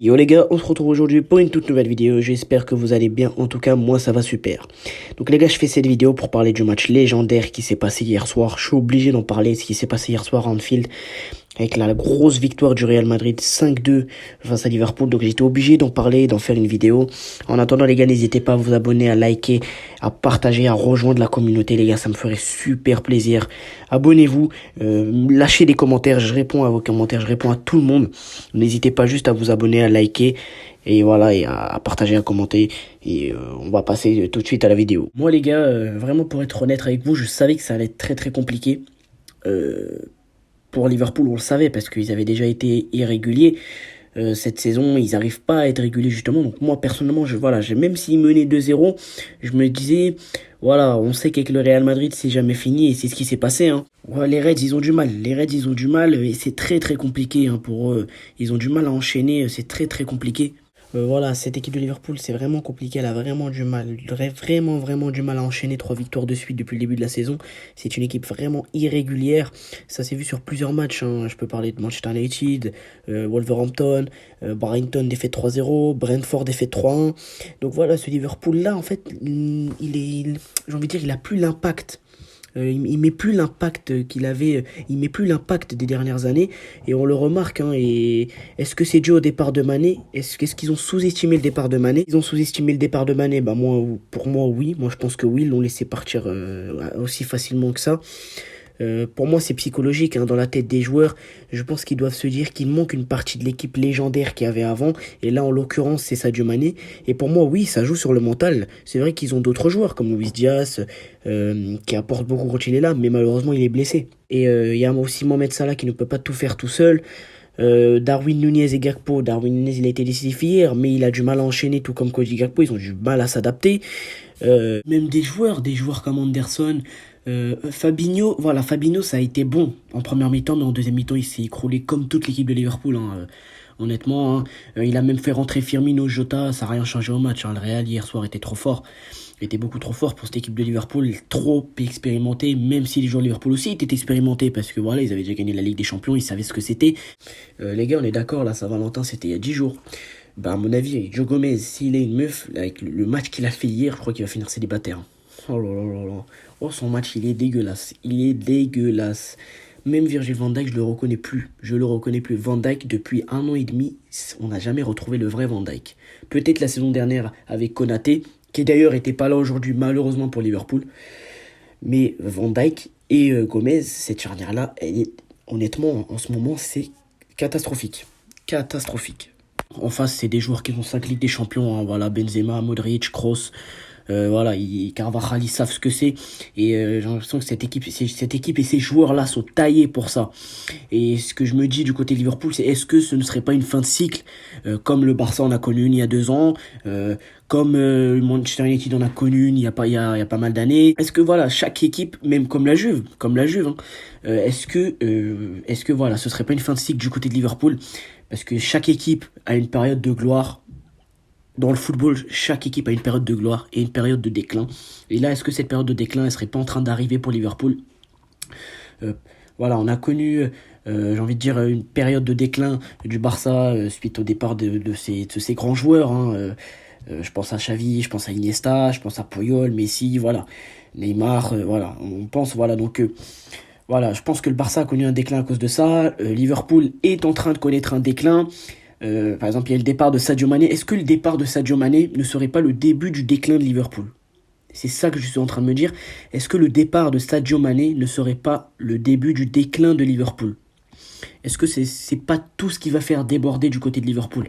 Yo les gars, on se retrouve aujourd'hui pour une toute nouvelle vidéo, j'espère que vous allez bien, en tout cas moi ça va super. Donc les gars, je fais cette vidéo pour parler du match légendaire qui s'est passé hier soir, je suis obligé d'en parler, ce qui s'est passé hier soir à Anfield, avec la grosse victoire du Real Madrid 5-2 face à Liverpool, donc j'étais obligé d'en parler, d'en faire une vidéo. En attendant les gars, n'hésitez pas à vous abonner, à liker, à partager, à rejoindre la communauté les gars, ça me ferait super plaisir. Abonnez-vous, lâchez des commentaires, je réponds à vos commentaires, je réponds à tout le monde. N'hésitez pas juste à vous abonner, à liker et voilà, et à partager, à commenter. Et on va passer tout de suite à la vidéo. Moi les gars, vraiment pour être honnête avec vous, je savais que ça allait être très très compliqué. Pour Liverpool, on le savait parce qu'ils avaient déjà été irréguliers. Cette saison, ils n'arrivent pas à être réguliers justement. Donc moi personnellement, même s'ils menaient 2-0, je me disais, voilà, on sait qu'avec le Real Madrid, c'est jamais fini et c'est ce qui s'est passé, hein. Ouais, les Reds, ils ont du mal. Les Reds, ils ont du mal et c'est très très compliqué, hein, pour eux. Ils ont du mal à enchaîner, c'est très très compliqué. Voilà, cette équipe de Liverpool, c'est vraiment compliqué. Elle a vraiment du mal, vraiment du mal à enchaîner 3 victoires de suite depuis le début de la saison. C'est une équipe vraiment irrégulière. Ça s'est vu sur plusieurs matchs, hein. Je peux parler de Manchester United, Wolverhampton, Brighton défaite 3-0, Brentford défaite 3-1. Donc voilà, ce Liverpool-là, en fait, j'ai envie de dire, il a plus l'impact. Il met plus l'impact qu'il avait, il met plus l'impact des dernières années et on le remarque, hein. Et est-ce que c'est dû au départ de Mané? Est-ce qu'ils ont sous-estimé le départ de Mané? Ils ont sous-estimé le départ de Mané. Bah moi, pour moi oui, moi je pense que oui, ils l'ont laissé partir aussi facilement que ça. Pour moi, c'est psychologique, hein, dans la tête des joueurs. Je pense qu'ils doivent se dire qu'il manque une partie de l'équipe légendaire qu'il y avait avant. Et là, en l'occurrence, c'est Sadio Mané. Et pour moi, oui, ça joue sur le mental. C'est vrai qu'ils ont d'autres joueurs, comme Luis Diaz, qui apporte beaucoup quand il est là. Mais malheureusement, il est blessé. Et il y a aussi Mohamed Salah qui ne peut pas tout faire tout seul. Darwin Nunez et Gakpo. Darwin Nunez, il a été décisif hier, mais il a du mal à enchaîner, tout comme Cody Gakpo. Ils ont du mal à s'adapter. Même des joueurs comme Anderson, Fabinho, voilà, Fabinho, ça a été bon en première mi-temps, mais en deuxième mi-temps, il s'est écroulé comme toute l'équipe de Liverpool, hein, honnêtement, hein. Il a même fait rentrer Firmino, Jota, ça n'a rien changé au match, hein. Le Real hier soir était trop fort, était beaucoup trop fort pour cette équipe de Liverpool, trop expérimenté, même si les joueurs de Liverpool aussi étaient expérimentés, parce que voilà, ils avaient déjà gagné la Ligue des Champions, ils savaient ce que c'était. Les gars, on est d'accord, là, Saint-Valentin, c'était il y a 10 jours. Bah, à mon avis, avec Joe Gomez, s'il est une meuf, là, avec le match qu'il a fait hier, je crois qu'il va finir célibataire, hein. Oh là là là là. Oh, son match, il est dégueulasse. Il est dégueulasse. Même Virgil van Dijk, je le reconnais plus. Je le reconnais plus. Van Dijk, depuis 1 an et demi, on n'a jamais retrouvé le vrai Van Dijk. Peut-être la saison dernière avec Konaté, qui d'ailleurs n'était pas là aujourd'hui, malheureusement pour Liverpool. Mais Van Dijk et Gomez, cette charnière-là, honnêtement, en ce moment, c'est catastrophique. Catastrophique. En face, c'est des joueurs qui ont 5 Ligues des Champions, hein. Voilà, Benzema, Modric, Kroos. Voilà, Carvajal, ils savent ce que c'est. Et j'ai l'impression que cette équipe et ces joueurs-là sont taillés pour ça. Et ce que je me dis du côté de Liverpool, c'est est-ce que ce ne serait pas une fin de cycle, comme le Barça en a connu une il y a 2 ans, comme Manchester United en a connu une il y a pas mal d'années. Est-ce que voilà, chaque équipe, même comme la Juve, hein, est-ce que voilà, ce serait pas une fin de cycle du côté de Liverpool? Parce que chaque équipe a une période de gloire. Dans le football, chaque équipe a une période de gloire et une période de déclin. Et là, est-ce que cette période de déclin, elle serait pas en train d'arriver pour Liverpool? Voilà, on a connu, j'ai envie de dire, une période de déclin du Barça suite au départ de ces grands joueurs, hein. Je pense à Xavi, je pense à Iniesta, je pense à Puyol, Messi, voilà, Neymar, voilà. On pense, voilà, donc voilà, je pense que le Barça a connu un déclin à cause de ça. Liverpool est en train de connaître un déclin. Par exemple, il y a le départ de Sadio Mané. Est-ce que le départ de Sadio Mané ne serait pas le début du déclin de Liverpool? C'est ça que je suis en train de me dire. Est-ce que le départ de Sadio Mané ne serait pas le début du déclin de Liverpool? Est-ce que c'est pas tout ce qui va faire déborder du côté de Liverpool?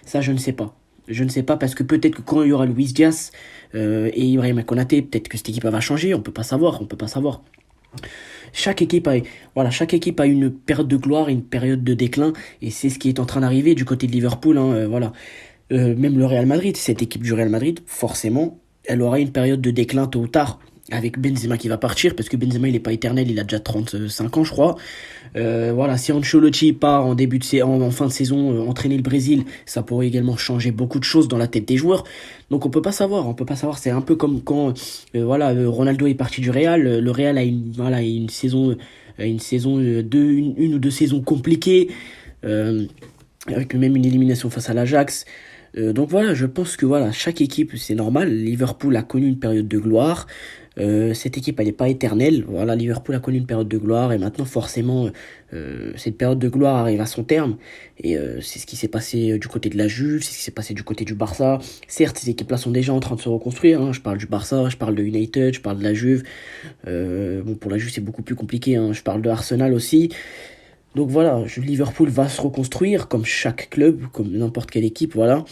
Ça, je ne sais pas. Je ne sais pas parce que peut-être que quand il y aura Luis Diaz et Ibrahima Konaté, peut-être que cette équipe va changer. On peut pas savoir. Chaque équipe a une période de gloire et une période de déclin, et c'est ce qui est en train d'arriver du côté de Liverpool, hein, voilà. Même le Real Madrid, cette équipe du Real Madrid, forcément, elle aura une période de déclin tôt ou tard, avec Benzema qui va partir, parce que Benzema il est pas éternel, il a déjà 35 ans je crois. Voilà, si Ancelotti part en fin de saison entraîner le Brésil, ça pourrait également changer beaucoup de choses dans la tête des joueurs. Donc on peut pas savoir, c'est un peu comme quand Ronaldo est parti du Real, le Real a une saison une ou deux saisons compliquées. avec même une élimination face à l'Ajax. Donc voilà, je pense que voilà, chaque équipe, c'est normal. Liverpool a connu une période de gloire. Cette équipe, elle n'est pas éternelle. Voilà, Liverpool a connu une période de gloire et maintenant, forcément, cette période de gloire arrive à son terme. Et c'est ce qui s'est passé du côté de la Juve, c'est ce qui s'est passé du côté du Barça. Certes, ces équipes-là sont déjà en train de se reconstruire, hein. Je parle du Barça, je parle de United, je parle de la Juve. Bon, pour la Juve, c'est beaucoup plus compliqué, hein. Je parle de Arsenal aussi. Donc voilà, Liverpool va se reconstruire comme chaque club, comme n'importe quelle équipe, voilà.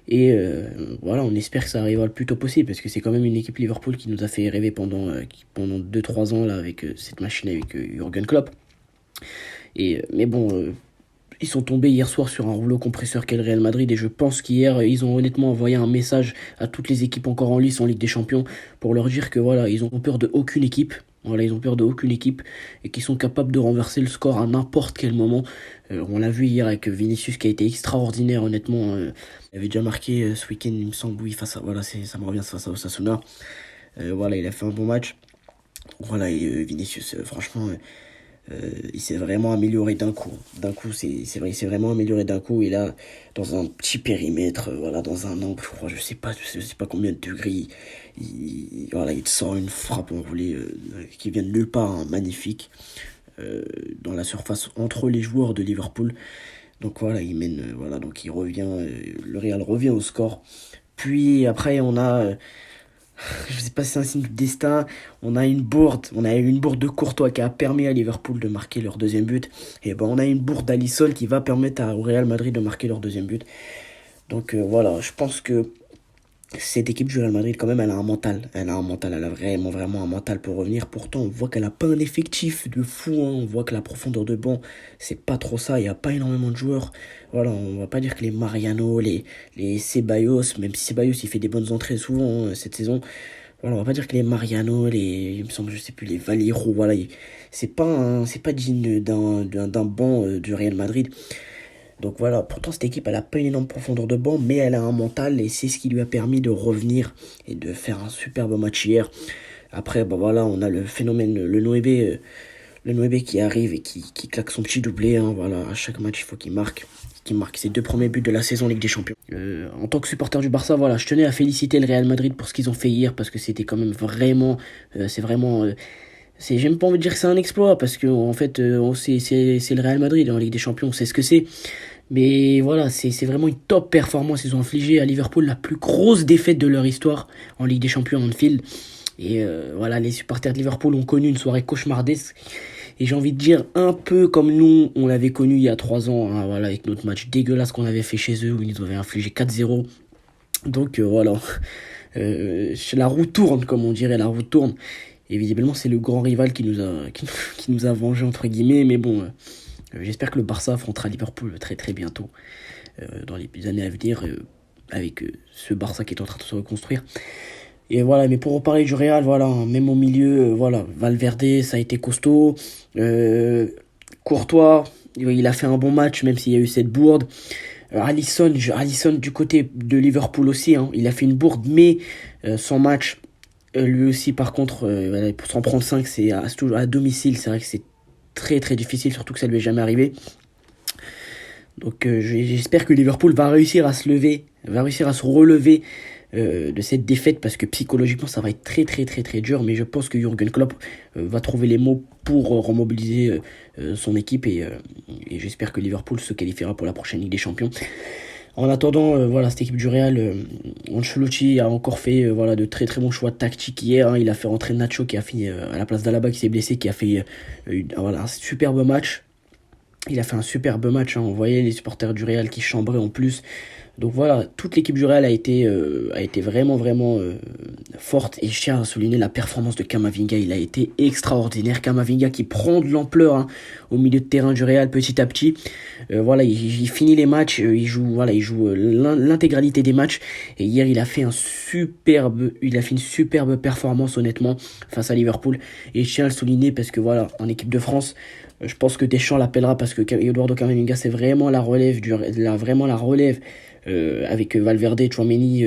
Et voilà, on espère que ça arrivera le plus tôt possible, parce que c'est quand même une équipe Liverpool qui nous a fait rêver pendant 2-3 ans là, avec cette machine avec Jürgen Klopp. Mais bon, ils sont tombés hier soir sur un rouleau compresseur qu'est le Real Madrid, et je pense qu'hier, ils ont honnêtement envoyé un message à toutes les équipes encore en lice en Ligue des Champions pour leur dire que voilà, ils ont peur de aucune équipe. Voilà, ils ont peur de aucune équipe et qu'ils sont capables de renverser le score à n'importe quel moment. On l'a vu hier avec Vinicius qui a été extraordinaire, honnêtement. Il avait déjà marqué ce week-end, il me semble, oui, voilà, ça me revient face à Osasuna. Voilà, il a fait un bon match. Voilà, et Vinicius, franchement, il s'est vraiment amélioré d'un coup. D'un coup, c'est vrai, il s'est vraiment amélioré d'un coup. Et là, dans un petit périmètre, voilà, dans un angle, je crois, je sais pas combien de degrés, voilà, il sort une frappe enroulée qui vient de nulle part, hein, magnifique, dans la surface entre les joueurs de Liverpool. Donc voilà, il mène, voilà, donc il revient, le Real revient au score. Puis après, on a je sais pas si c'est un signe du destin. On a eu une bourde de Courtois qui a permis à Liverpool de marquer leur deuxième but. Et ben on a une bourde d'Alisson qui va permettre au Real Madrid de marquer leur deuxième but. Donc voilà, je pense que cette équipe du Real Madrid, quand même, elle a un mental. Elle a un mental, elle a vraiment, vraiment un mental pour revenir. Pourtant, on voit qu'elle a pas un effectif de fou, hein. On voit que la profondeur de banc, c'est pas trop ça. Il n'y a pas énormément de joueurs. Voilà, on va pas dire que les Mariano, les Ceballos, même si Ceballos, il fait des bonnes entrées souvent, hein, cette saison. Voilà, on va pas dire que les Mariano, il me semble, je sais plus, les Valero, voilà, c'est pas digne d'un banc du Real Madrid. Donc voilà, pourtant cette équipe, elle a pas une énorme profondeur de banc, mais elle a un mental et c'est ce qui lui a permis de revenir et de faire un superbe match hier. Après, bah voilà, on a le phénomène, le Noébé qui arrive et qui claque son petit doublé, hein. Voilà, à chaque match, il faut qu'il marque ses 2 premiers buts de la saison Ligue des Champions. En tant que supporter du Barça, voilà, je tenais à féliciter le Real Madrid pour ce qu'ils ont fait hier, parce que c'était quand même vraiment, j'aime pas envie de dire que c'est un exploit, parce que en fait, c'est le Real Madrid en Ligue des Champions, on sait ce que c'est. Mais voilà, c'est vraiment une top performance. Ils ont infligé à Liverpool la plus grosse défaite de leur histoire en Ligue des Champions à Anfield. Et voilà, les supporters de Liverpool ont connu une soirée cauchemardesque. Et j'ai envie de dire un peu comme nous, on l'avait connu il y a 3 ans, hein, voilà, avec notre match dégueulasse qu'on avait fait chez eux, où ils nous avaient infligé 4-0. Donc voilà, la roue tourne, comme on dirait, la roue tourne. Et visiblement, c'est le grand rival qui nous a vengé, entre guillemets. Mais bon, j'espère que le Barça affrontera Liverpool très très bientôt, dans les années à venir, avec ce Barça qui est en train de se reconstruire. Et voilà, mais pour reparler du Real, voilà, hein, même au milieu, voilà, Valverde, ça a été costaud. Courtois, il a fait un bon match, même s'il y a eu cette bourde. Alisson du côté de Liverpool aussi, hein, il a fait une bourde, mais son match, lui aussi, par contre, voilà, pour s'en prendre 5, c'est à domicile, c'est vrai que c'est très très difficile, surtout que ça lui est jamais arrivé. Donc j'espère que Liverpool va réussir à se lever, va réussir à se relever de cette défaite, parce que psychologiquement ça va être très très très très dur, mais je pense que Jürgen Klopp va trouver les mots pour remobiliser son équipe, et j'espère que Liverpool se qualifiera pour la prochaine Ligue des Champions. En attendant, voilà, cette équipe du Real, Ancelotti a encore fait voilà, de très très bons choix tactiques hier, hein. Il a fait rentrer Nacho qui a fini à la place d'Alaba qui s'est blessé, qui a fait voilà, un superbe match. Il a fait un superbe match, hein. On voyait les supporters du Real qui chambraient en plus. Donc voilà, toute l'équipe du Real a été vraiment vraiment forte, et je tiens à souligner la performance de Camavinga. Il a été extraordinaire. Camavinga qui prend de l'ampleur, hein, au milieu de terrain du Real petit à petit. Voilà, il finit les matchs, il joue l'intégralité des matchs, et hier il a fait une superbe performance, honnêtement, face à Liverpool. Et je tiens à le souligner parce que voilà, en équipe de France, je pense que Deschamps l'appellera, parce que Eduardo Camavinga, c'est vraiment la relève avec Valverde, Tchouaméni,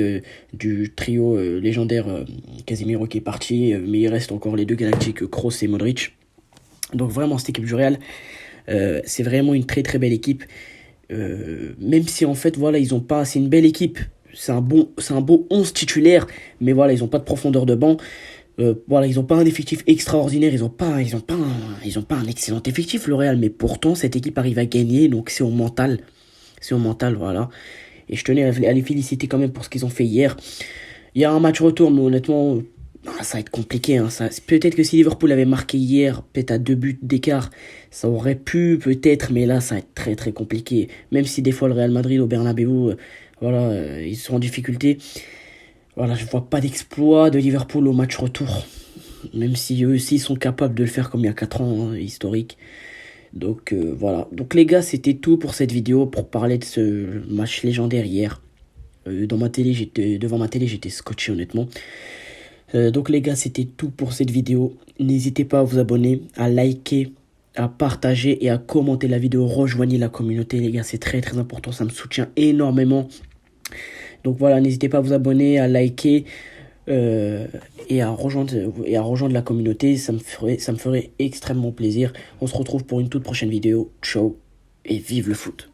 du trio légendaire, Casemiro qui est parti, mais il reste encore les deux galactiques, Kroos et Modric. Donc vraiment, cette équipe du Real, c'est vraiment une très très belle équipe. Même si en fait, voilà, ils ont pas, c'est une belle équipe. C'est un beau 11 titulaire, mais voilà, ils ont pas de profondeur de banc. Voilà, ils ont pas un effectif extraordinaire, ils ont pas un excellent effectif, le Real, mais pourtant, cette équipe arrive à gagner, donc c'est au mental, voilà. Et je tenais à les féliciter quand même pour ce qu'ils ont fait hier. Il y a un match retour, mais honnêtement, ça va être compliqué, hein, peut-être que si Liverpool avait marqué hier, peut-être à 2 buts d'écart, ça aurait pu, peut-être, mais là, ça va être très très compliqué. Même si des fois le Real Madrid au Bernabeu, voilà, ils sont en difficulté. Voilà, je vois pas d'exploit de Liverpool au match retour. Même si eux aussi sont capables de le faire comme il y a 4 ans, hein, historique. Donc voilà. Donc les gars, c'était tout pour cette vidéo, pour parler de ce match légendaire hier. Devant ma télé, j'étais scotché honnêtement. Donc les gars, c'était tout pour cette vidéo. N'hésitez pas à vous abonner, à liker, à partager et à commenter la vidéo. Rejoignez la communauté les gars, c'est très très important, ça me soutient énormément. Donc voilà, n'hésitez pas à vous abonner, à liker et à rejoindre la communauté, ça me ferait extrêmement plaisir. On se retrouve pour une toute prochaine vidéo. Ciao et vive le foot.